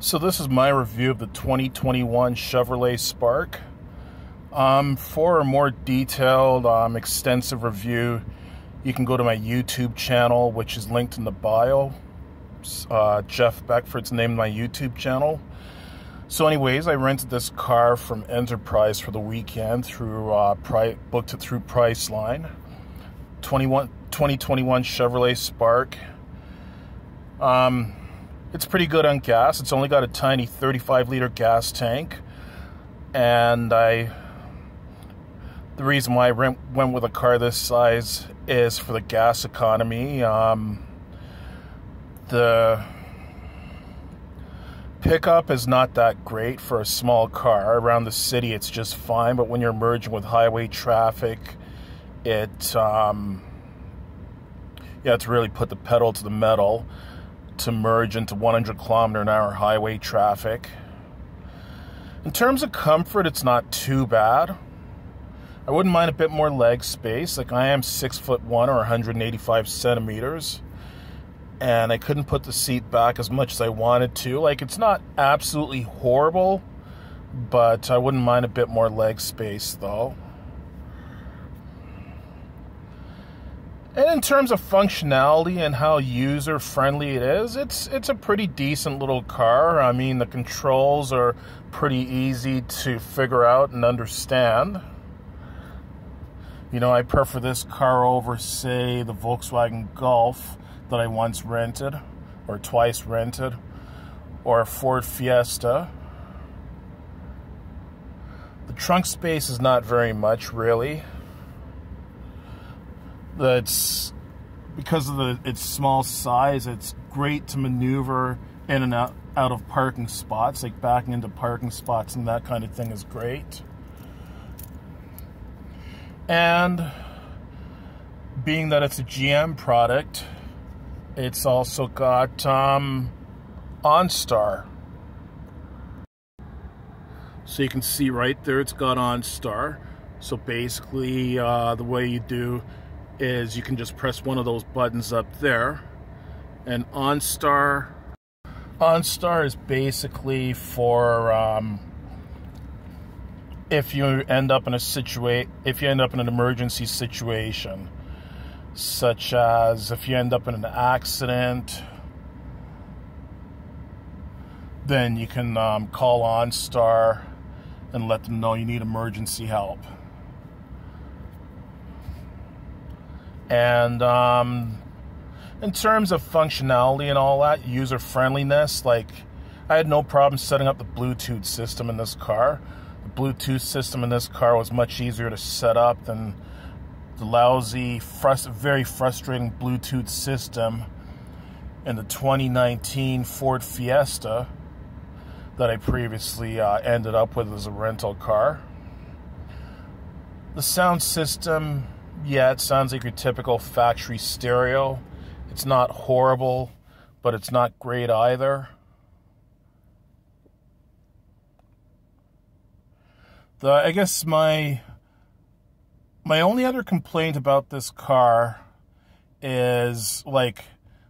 So this is my review of the 2021 Chevrolet Spark. For a more detailed, extensive review, you can go to my YouTube channel, which is linked in the bio. Jeff Beckford's named my YouTube channel. So anyways, I rented this car from Enterprise for the weekend through, booked it through Priceline. 2021 Chevrolet Spark. It's pretty good on gas. It's only got a tiny 35-liter gas tank. And the reason why I went with a car this size is for the gas economy. The pickup is not that great for a small car. Around the city, it's just fine. But when you're merging with highway traffic, you have to really put the pedal to the metal to merge into 100-kilometer-an-hour highway traffic. In terms of comfort, it's not too bad. I wouldn't mind a bit more leg space. Like, I am 6'1" or 185 centimeters, and I couldn't put the seat back as much as I wanted to. Like, it's not absolutely horrible, but I wouldn't mind a bit more leg space, though. And in terms of functionality and how user-friendly it is, it's a pretty decent little car. I mean, the controls are pretty easy to figure out and understand. You know, I prefer this car over, say, the Volkswagen Golf that I once rented, or twice rented, or a Ford Fiesta. The trunk space is not very much, really. That's because of its small size. It's great to maneuver in and out of parking spots, like backing into parking spots and that kind of thing is great. And being that it's a GM product, it's also got OnStar. So you can see right there, it's got OnStar. So basically, the way you do is you can just press one of those buttons up there, and OnStar is basically for if you end up in an emergency situation, such as if you end up in an accident, then you can call OnStar and let them know you need emergency help. And in terms of functionality and all that, user-friendliness, like, I had no problem setting up the Bluetooth system in this car. The Bluetooth system in this car was much easier to set up than the lousy, very frustrating Bluetooth system in the 2019 Ford Fiesta that I previously ended up with as a rental car. The sound system, yeah, it sounds like your typical factory stereo. It's not horrible, but it's not great either. I guess my only other complaint about this car is, like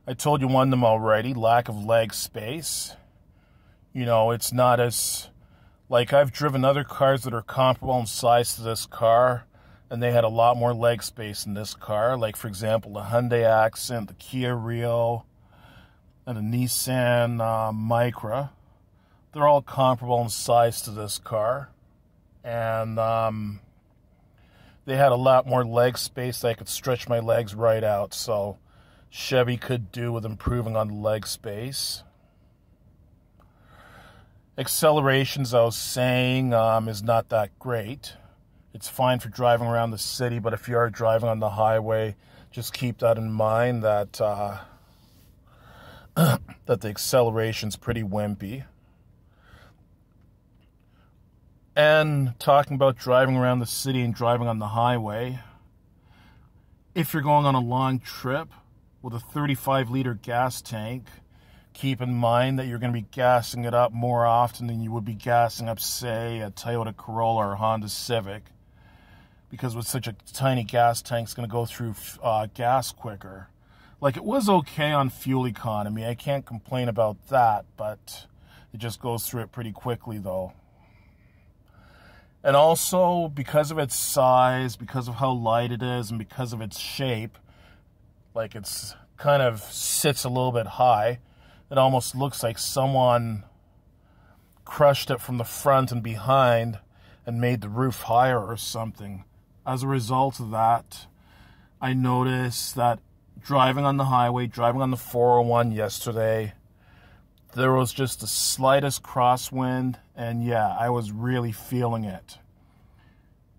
I told you one of them already, lack of leg space. You know, it's not as, like, I've driven other cars that are comparable in size to this car, and they had a lot more leg space in this car. Like, for example, the Hyundai Accent, the Kia Rio, and the Nissan Micra. They're all comparable in size to this car. And they had a lot more leg space. I could stretch my legs right out. So Chevy could do with improving on the leg space. Acceleration, as I was saying, is not that great. It's fine for driving around the city, but if you are driving on the highway, just keep that in mind, that that the acceleration's pretty wimpy. And talking about driving around the city and driving on the highway, if you're going on a long trip with a 35-liter gas tank, keep in mind that you're going to be gassing it up more often than you would be gassing up, say, a Toyota Corolla or a Honda Civic. Because with such a tiny gas tank, it's going to go through gas quicker. Like, it was okay on fuel economy. I can't complain about that, but It just goes through it pretty quickly, though. And also, because of its size, because of how light it is, and because of its shape, like it's kind of sits a little bit high. It almost looks like someone crushed it from the front and behind and made the roof higher or something. As a result of that, I noticed that driving on the highway, driving on the 401 yesterday, there was just the slightest crosswind, and yeah, I was really feeling it.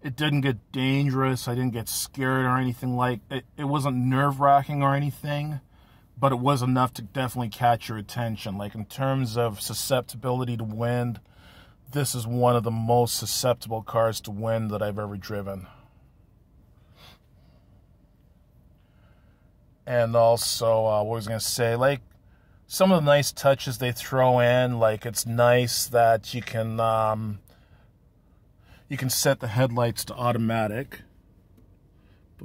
It didn't get dangerous. I didn't get scared or anything like it. It wasn't nerve-wracking or anything, but it was enough to definitely catch your attention. Like, in terms of susceptibility to wind, this is one of the most susceptible cars to wind that I've ever driven. And also, what was I going to say? Like, some of the nice touches they throw in, like it's nice that you can set the headlights to automatic.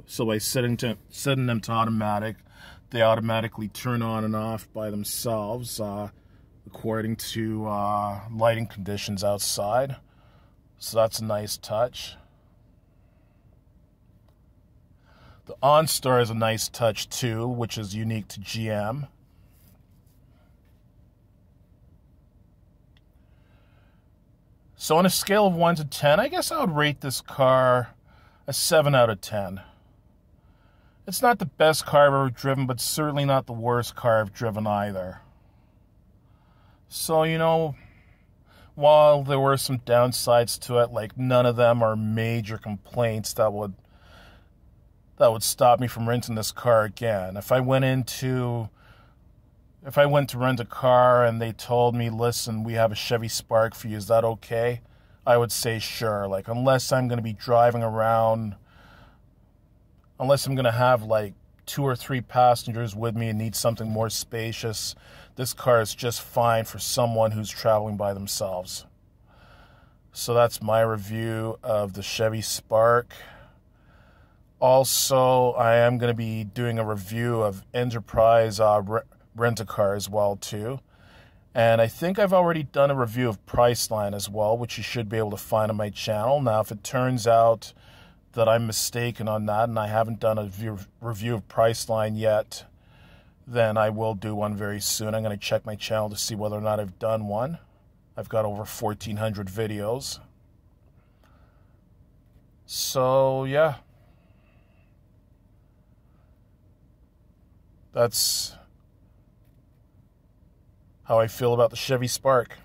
So by setting them to automatic, they automatically turn on and off by themselves according to lighting conditions outside. So that's a nice touch. The OnStar is a nice touch too, which is unique to GM. So on a scale of 1 to 10, I guess I would rate this car a 7 out of 10. It's not the best car I've ever driven, but certainly not the worst car I've driven either. So, you know, while there were some downsides to it, like none of them are major complaints that would stop me from renting this car again. If I went to rent a car and they told me, listen, we have a Chevy Spark for you, is that okay? I would say sure. Like, unless I'm going to be driving around, unless I'm going to have like 2 or 3 passengers with me and need something more spacious, this car is just fine for someone who's traveling by themselves. So that's my review of the Chevy Spark. Also, I am going to be doing a review of Enterprise Rent-A-Car as well too, and I think I've already done a review of Priceline as well, which you should be able to find on my channel. Now, if it turns out that I'm mistaken on that and I haven't done a review of Priceline yet, then I will do one very soon. I'm going to check my channel to see whether or not I've done one. I've got over 1,400 videos. So yeah, that's how I feel about the Chevy Spark.